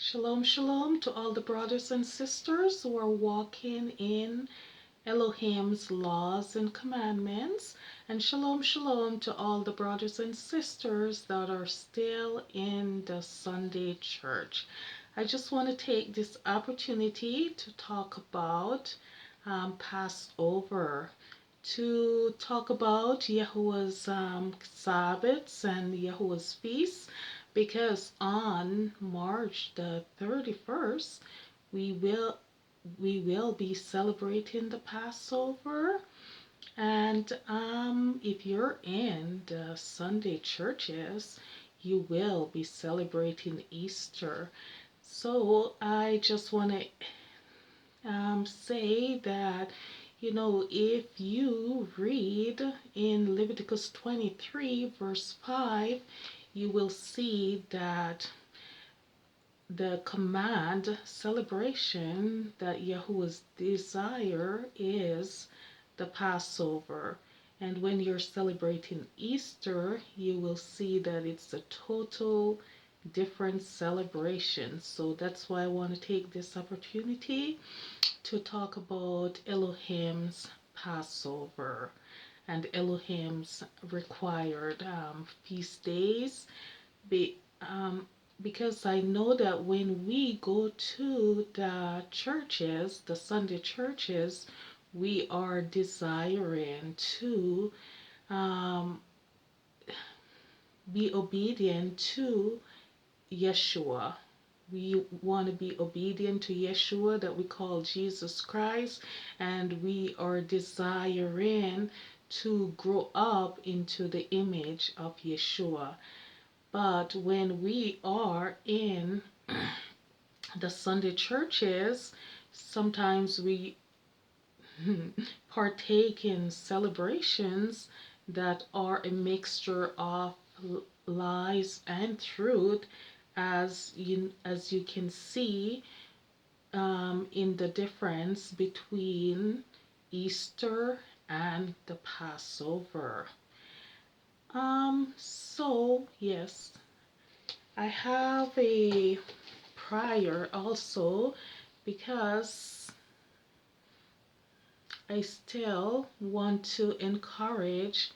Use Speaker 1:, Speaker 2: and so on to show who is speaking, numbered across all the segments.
Speaker 1: Shalom, shalom to all the brothers and sisters who are walking in Elohim's laws and commandments. And shalom, shalom to all the brothers and sisters that are still in the Sunday church. I just want to take this opportunity to talk about Passover, to talk about Yahuwah's Sabbaths and Yahuwah's feasts, because on March the 31st we will be celebrating the Passover. And if you're in the Sunday churches, you will be celebrating Easter. So I just want to say that, if you read in Leviticus 23, verse 5, you will see that the command celebration that Yahuwah's desire is the Passover. And when you're celebrating Easter, you will see that it's a total different celebration. So that's why I want to take this opportunity to talk about Elohim's Passover and Elohim's required feast days. Be, because I know that when we go to the churches, the Sunday churches, we are desiring to um, be obedient to Yeshua. We want to be obedient to Yeshua, that we call Jesus Christ, and we are desiring to grow up into the image of Yeshua. But when we are in the Sunday churches, sometimes we partake in celebrations that are a mixture of lies and truth, as you can see in the difference between Easter and the Passover. So yes, I have a prayer also, because I still want to encourage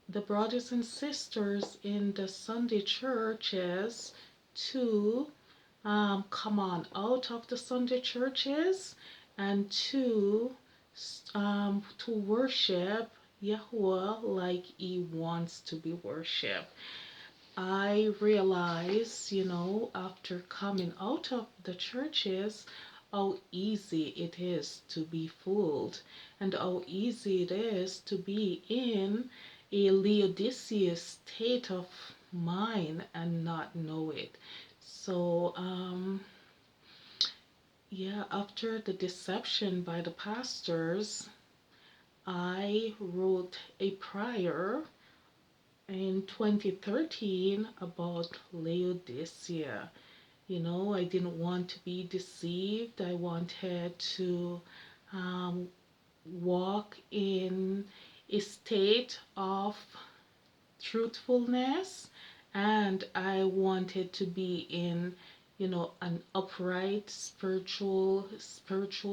Speaker 1: the brothers and sisters in the Sunday churches to come on out of the Sunday churches and to worship Yahuwah like He wants to be worshipped. I realize, after coming out of the churches, how easy it is to be fooled, and how easy it is to be in a Laodicean state of mind and not know it. So, after the deception by the pastors, I wrote a prayer in 2013 about Laodicea. I didn't want to be deceived. I wanted to walk in a state of truthfulness, and I wanted to be in, an upright spiritual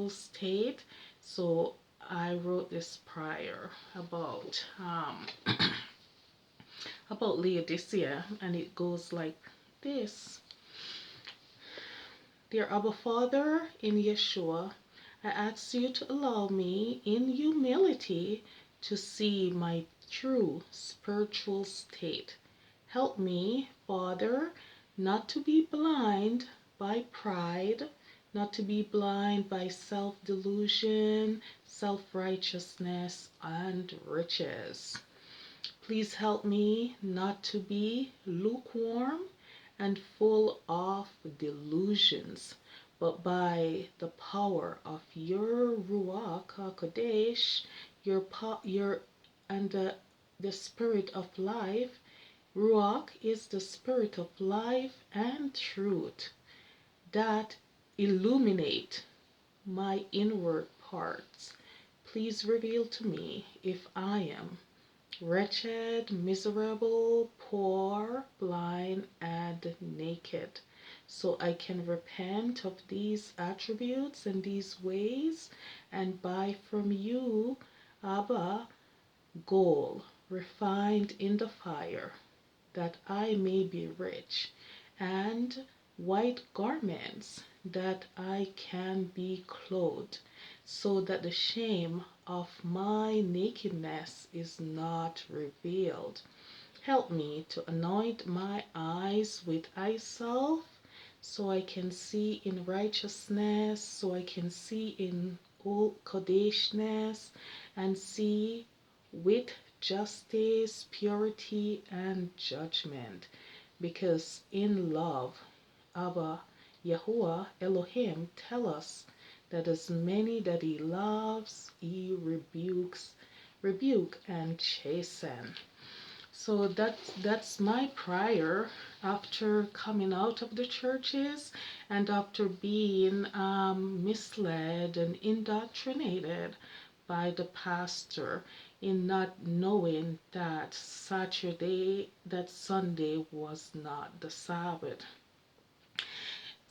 Speaker 1: state. So I wrote this prayer about Laodicea, and it goes like this. Dear Abba Father, in Yeshua, I ask you to allow me in humility to see my true spiritual state. Help me, Father, not to be blind by pride, not to be blind by self-delusion, self-righteousness, and riches. Please help me not to be lukewarm and full of delusions, but by the power of your Ruach HaKodesh, and the Spirit of life. Ruach is the Spirit of life and truth that illuminate my inward parts. Please reveal to me if I am wretched, miserable, poor, blind, and naked. so I can repent of these attributes and these ways and buy from you, Abba, gold refined in the fire, that I may be rich, and white garments, that I can be clothed, so that the shame of my nakedness is not revealed. Help me to anoint my eyes with eye salve, so I can see in righteousness, so I can see in all kodeshness, and see with justice, purity, and judgment. Because in love, Abba, Yahuwah, Elohim tell us that as many that he loves, he rebuke and chasten. So that's my prayer after coming out of the churches and after being misled and indoctrinated by the pastor in not knowing that Sunday was not the Sabbath.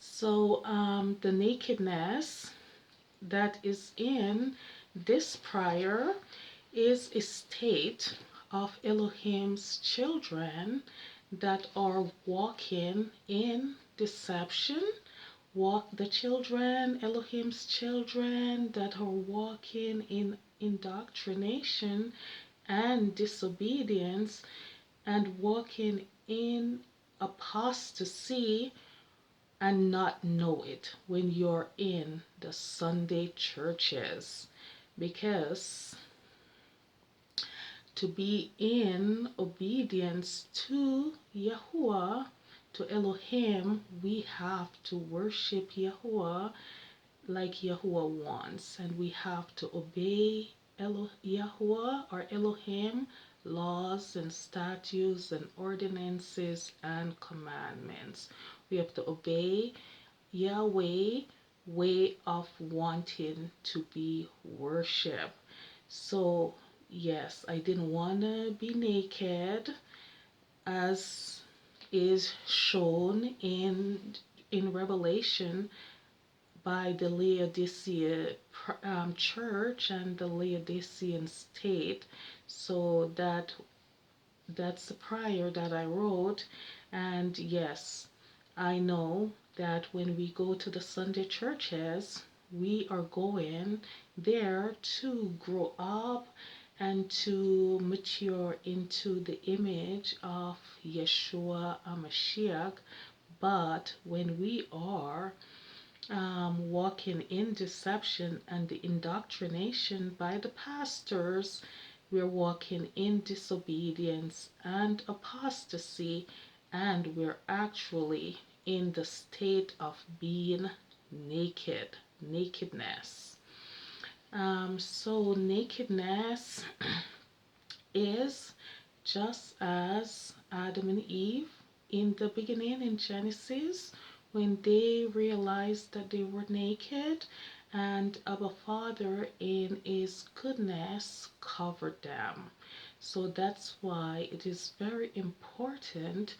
Speaker 1: So the nakedness that is in this prayer is a state of Elohim's children that are walking in deception. The children, Elohim's children that are walking in indoctrination and disobedience and walking in apostasy and not know it when you're in the Sunday churches. Because to be in obedience to Yahuwah, to Elohim, we have to worship Yahuwah like Yahuwah wants, and we have to obey Yahuwah or Elohim laws and statutes and ordinances and commandments. We have to obey Yahweh way of wanting to be worshiped. So yes, I didn't want to be naked as is shown in Revelation by the Laodicea church and the Laodicean state. So that's the prayer that I wrote. And yes, I know that when we go to the Sunday churches, we are going there to grow up and to mature into the image of Yeshua HaMashiach. But when we are walking in deception and the indoctrination by the pastors, we're walking in disobedience and apostasy, and we're actually in the state of being nakedness. So nakedness is just as Adam and Eve in the beginning in Genesis, when they realized that they were naked, and Abba Father in his goodness covered them. So that's why it is very important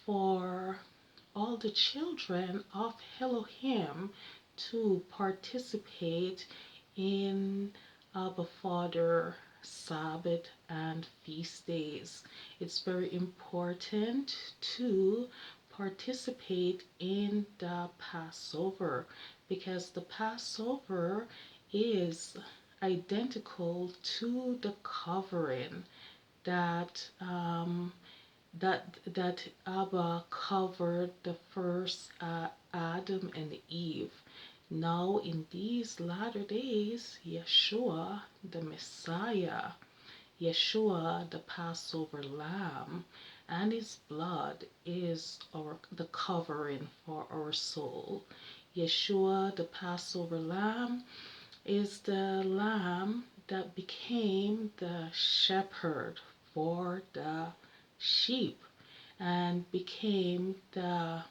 Speaker 1: for all the children of Elohim to participate in Abba Father Sabbath and feast days. It's very important to participate in the Passover, because the Passover is identical to the covering that Abba covered the first Adam and Eve. Now in these latter days, Yeshua, the Messiah, Yeshua, the Passover lamb, and his blood is the covering for our soul. Yeshua, the Passover lamb, is the lamb that became the shepherd for the sheep and became the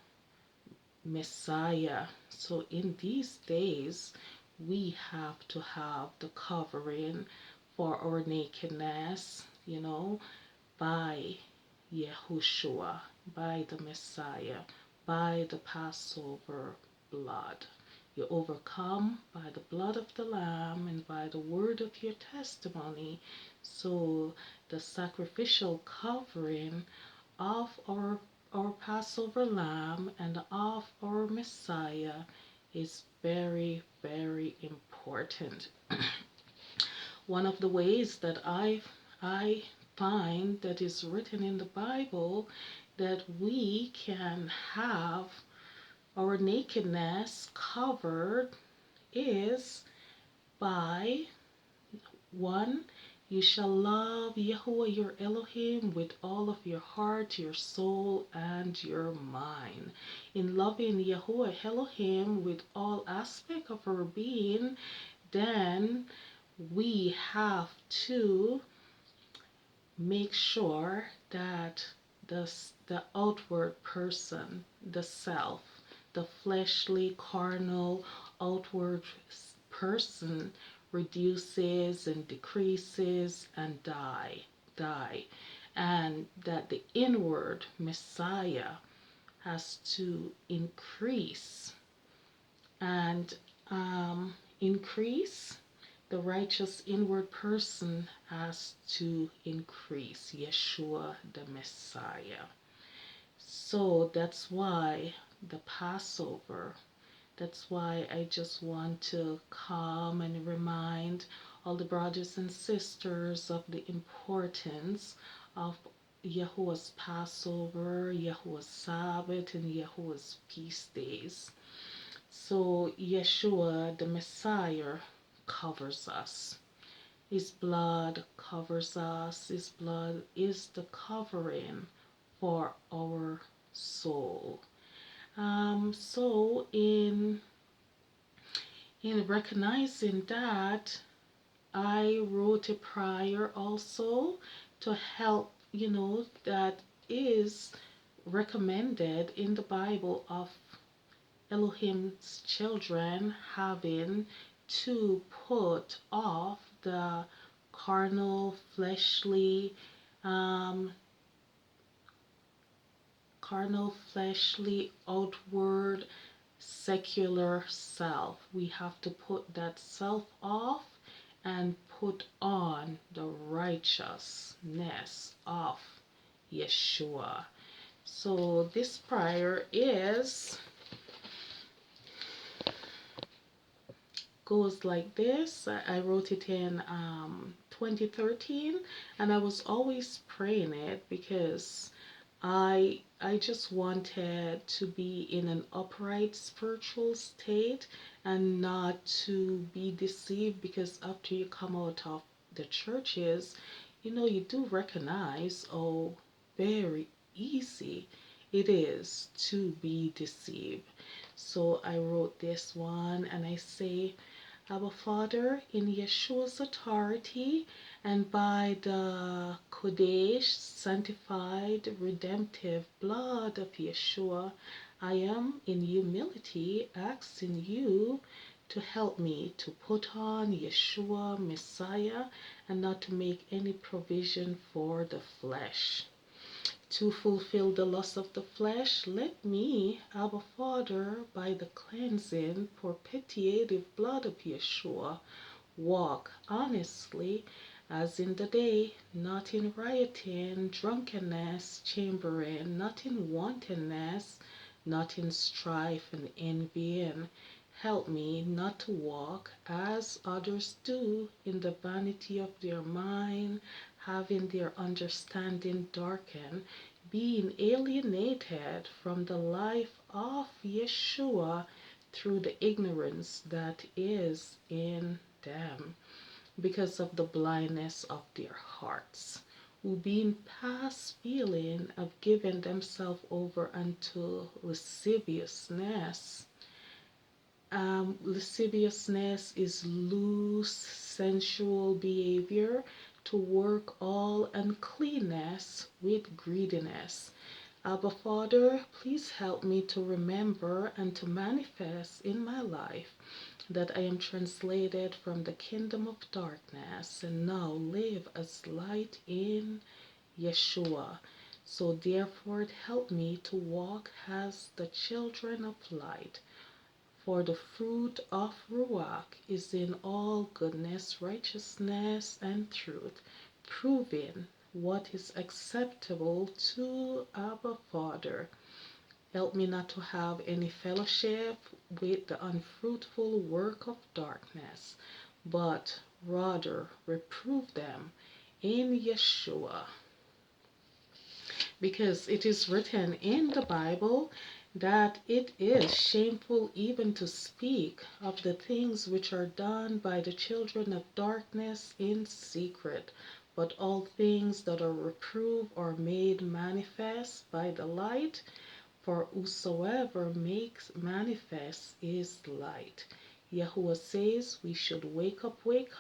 Speaker 1: Messiah. So in these days, we have to have the covering for our nakedness, by Yahushua, by the Messiah. by the Passover blood. You overcome by the blood of the Lamb and by the word of your testimony. So the sacrificial covering of our Passover lamb and of our Messiah is very, very important. One of the ways that I find that is written in the Bible that we can have our nakedness covered is by one, you shall love Yahuwah your Elohim with all of your heart, your soul, and your mind. In loving Yahuwah Elohim with all aspect of our being, then we have to make sure that the outward person, the self, the fleshly, carnal, outward person reduces and decreases and die, and that the inward Messiah has to increase and increase. The righteous inward person has to increase, Yeshua the Messiah. So that's why the Passover, that's why I just want to come and remind all the brothers and sisters of the importance of Yahuwah's Passover, Yahuwah's Sabbath, and Yahuwah's feast days. So Yeshua, the Messiah, covers us. His blood covers us. His blood is the covering for our soul. So in recognizing that, I wrote a prayer also to help, that is recommended in the Bible of Elohim's children having to put off the carnal, fleshly, outward, secular self. We have to put that self off and put on the righteousness of Yeshua. So this prayer goes like this. I wrote it in 2013, and I was always praying it because I just wanted to be in an upright spiritual state and not to be deceived, because after you come out of the churches, you do recognize how very easy it is to be deceived. So I wrote this one and I say, Abba Father, in Yeshua's authority and by the Kodesh, sanctified, redemptive blood of Yeshua, I am in humility asking you to help me to put on Yeshua, Messiah, and not to make any provision for the flesh. To fulfill the lust of the flesh, let me, Abba Father, by the cleansing, propitiative blood of Yeshua, walk honestly as in the day, not in rioting, drunkenness, chambering, not in wantonness, not in strife and envying. Help me not to walk as others do in the vanity of their mind, having their understanding darkened, being alienated from the life of Yeshua through the ignorance that is in them, because of the blindness of their hearts, who being past feeling have given themselves over unto lasciviousness. Lasciviousness is loose, sensual behavior to work all uncleanness with greediness. Abba Father, please help me to remember and to manifest in my life that I am translated from the kingdom of darkness and now live as light in Yeshua. So therefore help me to walk as the children of light. For the fruit of Ruach is in all goodness, righteousness, and truth, proving what is acceptable to Abba Father. Help me not to have any fellowship with the unfruitful work of darkness, but rather reprove them in Yeshua. Because it is written in the Bible that it is shameful even to speak of the things which are done by the children of darkness in secret, but all things that are reproved are made manifest by the light, for whosoever makes manifest is light. Yahuwah says we should wake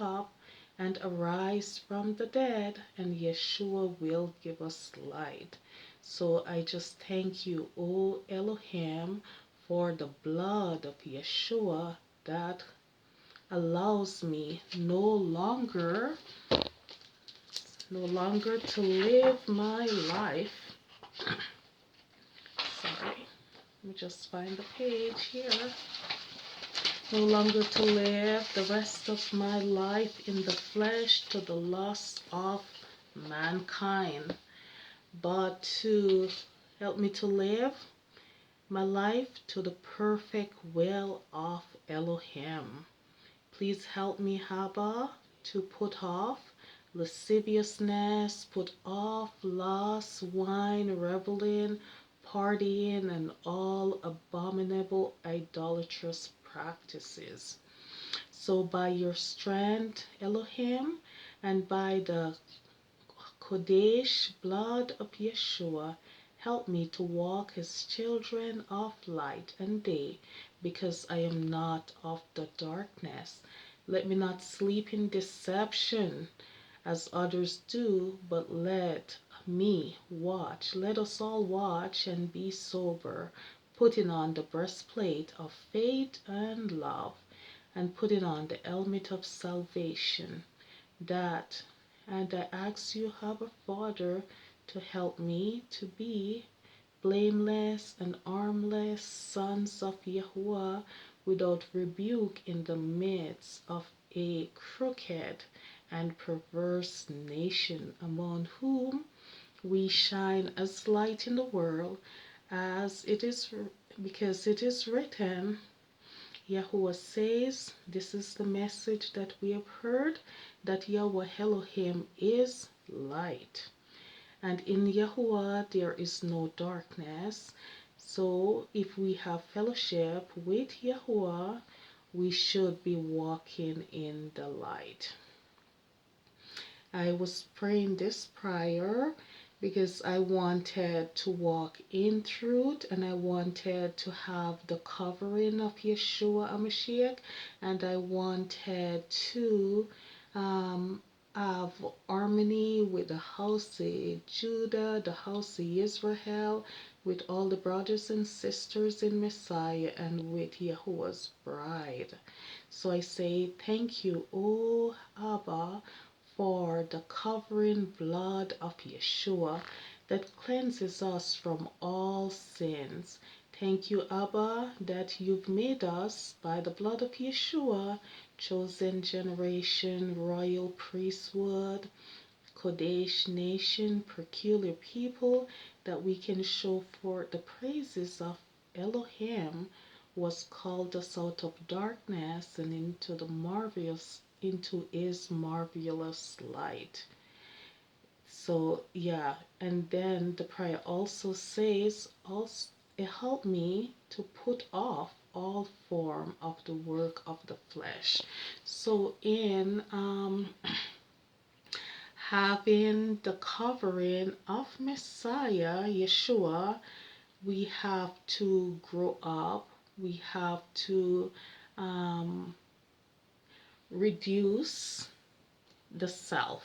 Speaker 1: up, and arise from the dead, and Yeshua will give us light. So I just thank you, O Elohim, for the blood of Yeshua that allows me no longer to live my life. Sorry, let me just find the page here. No longer to live the rest of my life in the flesh to the lust of mankind, but to help me to live my life to the perfect will of Elohim. Please help me, Haba, to put off lasciviousness, put off lust, wine, reveling, partying, and all abominable idolatrous practices. So by your strength, Elohim, and by the Kodesh blood of Yeshua, help me to walk as children of light and day, because I am not of the darkness. Let me not sleep in deception as others do, but let me watch. Let us all watch and be sober, putting on the breastplate of faith and love, and putting on the helmet of salvation. And I ask you, Abba Father, to help me to be blameless and harmless sons of Yahuwah, without rebuke in the midst of a crooked and perverse nation, among whom we shine as light in the world, as it is, because it is written, Yahuwah says, this is the message that we have heard, that Yahweh Elohim is light. And in Yahuwah there is no darkness. So if we have fellowship with Yahuwah, we should be walking in the light. I was praying this prayer because I wanted to walk in truth, and I wanted to have the covering of Yeshua HaMashiach, and I wanted to have harmony with the house of Judah, the house of Israel, with all the brothers and sisters in Messiah, and with Yahuwah's bride. So I say thank you, O Abba, for the covering blood of Yeshua that cleanses us from all sins. Thank you, Abba, that you've made us, by the blood of Yeshua, chosen generation, royal priesthood, Kodesh nation, peculiar people, that we can show forth the praises of Elohim, was called us out of darkness and into his marvelous light. So yeah, and then the prayer also says, also, it helped me to put off all form of the work of the flesh. So in having the covering of Messiah, Yeshua, we have to grow up. We have to reduce the self,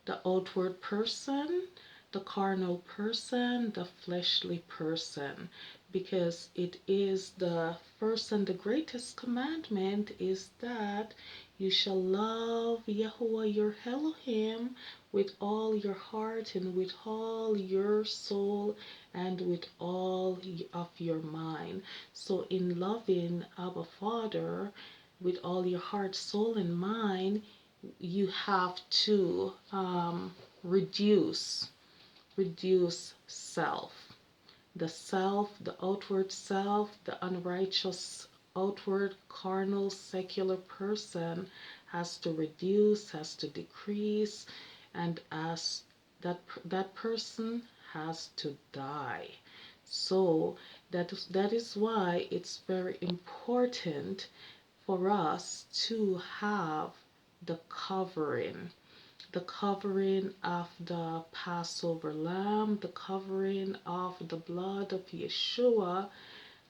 Speaker 1: the outward person, the carnal person, the fleshly person, because it is the first and the greatest commandment is that you shall love Yahuwah your Elohim with all your heart and with all your soul and with all of your mind. So in loving Abba Father with all your heart, soul, and mind, you have to reduce self. The outward self, the unrighteous, outward, carnal, secular person has to reduce, has to decrease, and as that person has to die. So that is why it's very important for us to have the covering of the Passover lamb, the covering of the blood of Yeshua,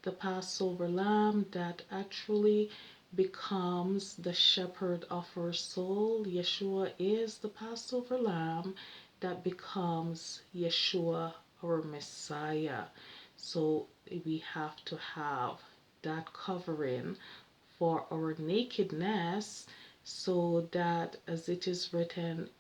Speaker 1: the Passover lamb that actually becomes the shepherd of our soul. Yeshua is the Passover lamb that becomes Yeshua, our Messiah. So we have to have that covering for our nakedness, so that as it is written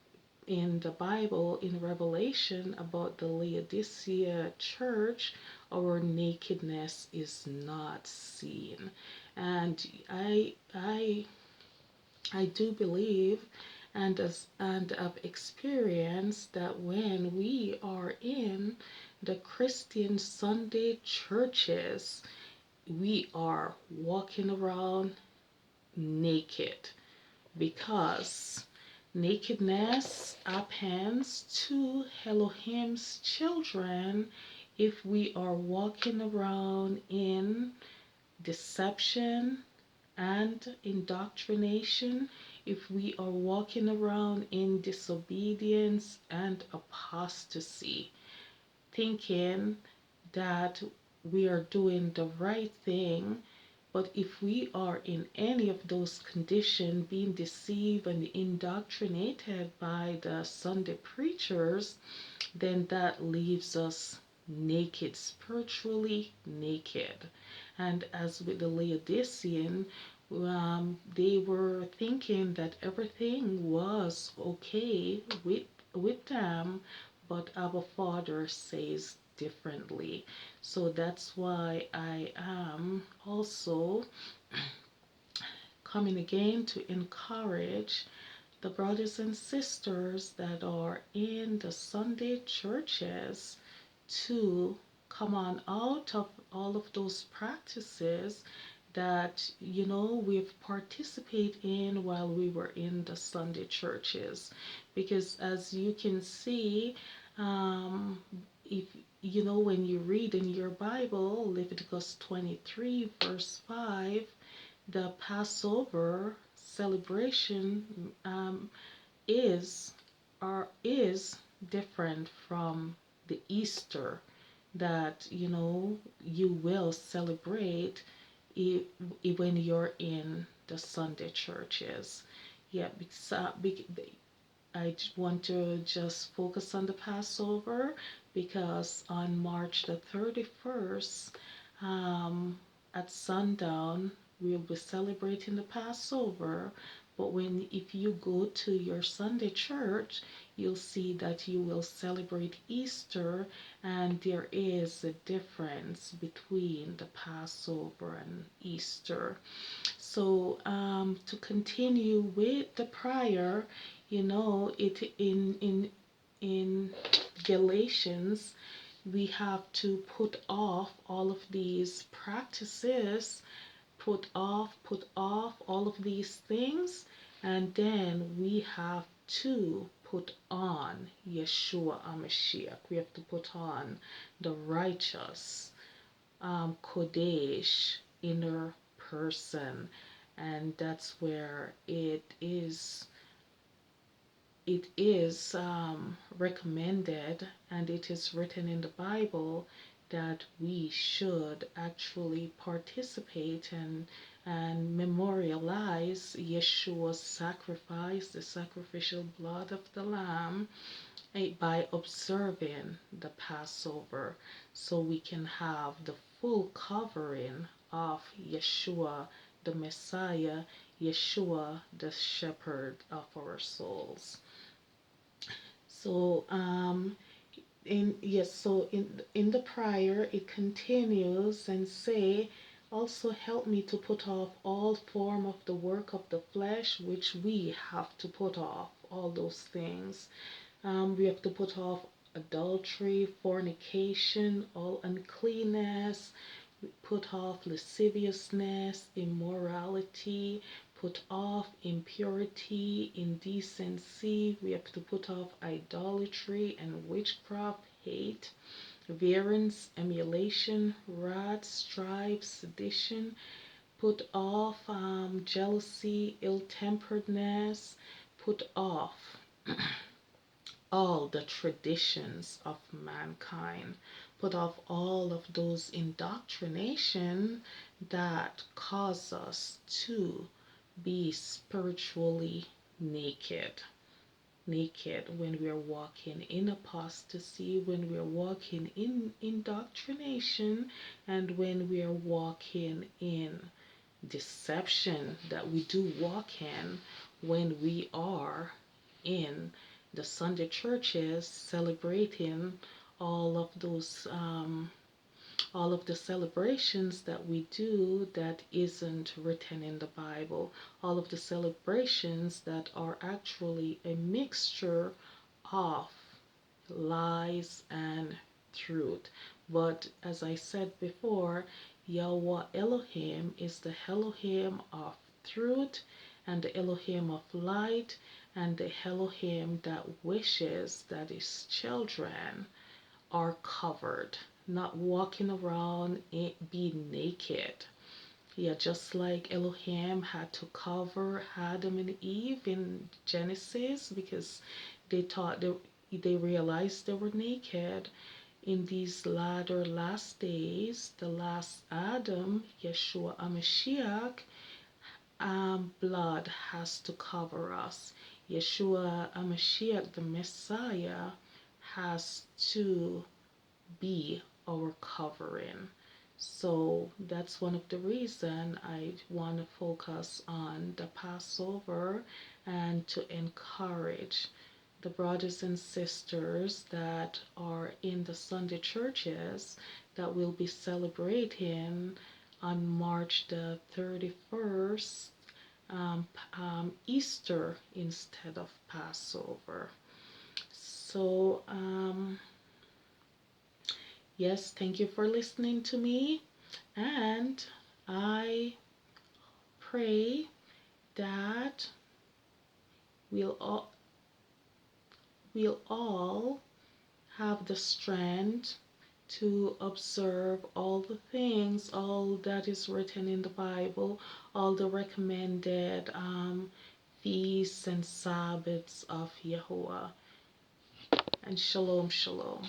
Speaker 1: in the Bible in Revelation about the Laodicea church, our nakedness is not seen. And I do believe and I've experienced that when we are in the Christian Sunday churches, we are walking around naked, because nakedness happens to Elohim's children if we are walking around in deception and indoctrination, if we are walking around in disobedience and apostasy, thinking that we are doing the right thing. But if we are in any of those conditions, being deceived and indoctrinated by the Sunday preachers, then that leaves us naked, spiritually naked. And as with the Laodicean, they were thinking that everything was okay with them, but our Father says differently. So that's why I am also coming again to encourage the brothers and sisters that are in the Sunday churches to come on out of all of those practices that we've participated in while we were in the Sunday churches. Because as you can see, if when you read in your Bible Leviticus 23 verse 5, the Passover celebration is is different from the Easter that you will celebrate when you're in the Sunday churches. Yeah, because I want to just focus on the Passover, because on March the 31st, at sundown, we'll be celebrating the Passover. But if you go to your Sunday church, you'll see that you will celebrate Easter, and there is a difference between the Passover and Easter. So to continue with the prayer, it in Galatians, we have to put off all of these practices, put off all of these things, and then we have to put on Yeshua HaMashiach. We have to put on the righteous Kodesh inner person, and that's where it is recommended, and it is written in the Bible that we should actually participate and memorialize Yeshua's sacrifice, the sacrificial blood of the Lamb, by observing the Passover, so we can have the full covering of Yeshua, the Messiah, Yeshua, the shepherd of our souls. So in the prayer it continues and say, also help me to put off all form of the work of the flesh, which we have to put off all those things. We have to put off adultery, fornication, all uncleanness, put off lasciviousness, immorality, put off impurity, indecency. We have to put off idolatry and witchcraft, hate, variance, emulation, wrath, strife, sedition. Put off jealousy, ill-temperedness. Put off all the traditions of mankind. Put off all of those indoctrination that cause us to be spiritually naked. Naked when we're walking in apostasy, when we're walking in indoctrination, and when we're walking in deception that we do walk in when we are in the Sunday churches celebrating all of those all of the celebrations that we do that isn't written in the Bible, all of the celebrations that are actually a mixture of lies and truth. But as I said before, Yahweh Elohim is the Elohim of truth and the Elohim of light and the Elohim that wishes that his children are covered, not walking around being naked. Yeah, just like Elohim had to cover Adam and Eve in Genesis because they thought they realized they were naked. In these latter last days, the last Adam, Yeshua HaMashiach, blood has to cover us. Yeshua HaMashiach, the Messiah, has to be our covering. So that's one of the reasons I want to focus on the Passover and to encourage the brothers and sisters that are in the Sunday churches that will be celebrating on March the 31st Easter instead of Passover. So, yes, thank you for listening to me, and I pray that we'll all, we'll all have the strength to observe all the things, all that is written in the Bible, all the recommended feasts and Sabbaths of Yahuwah. And shalom, shalom.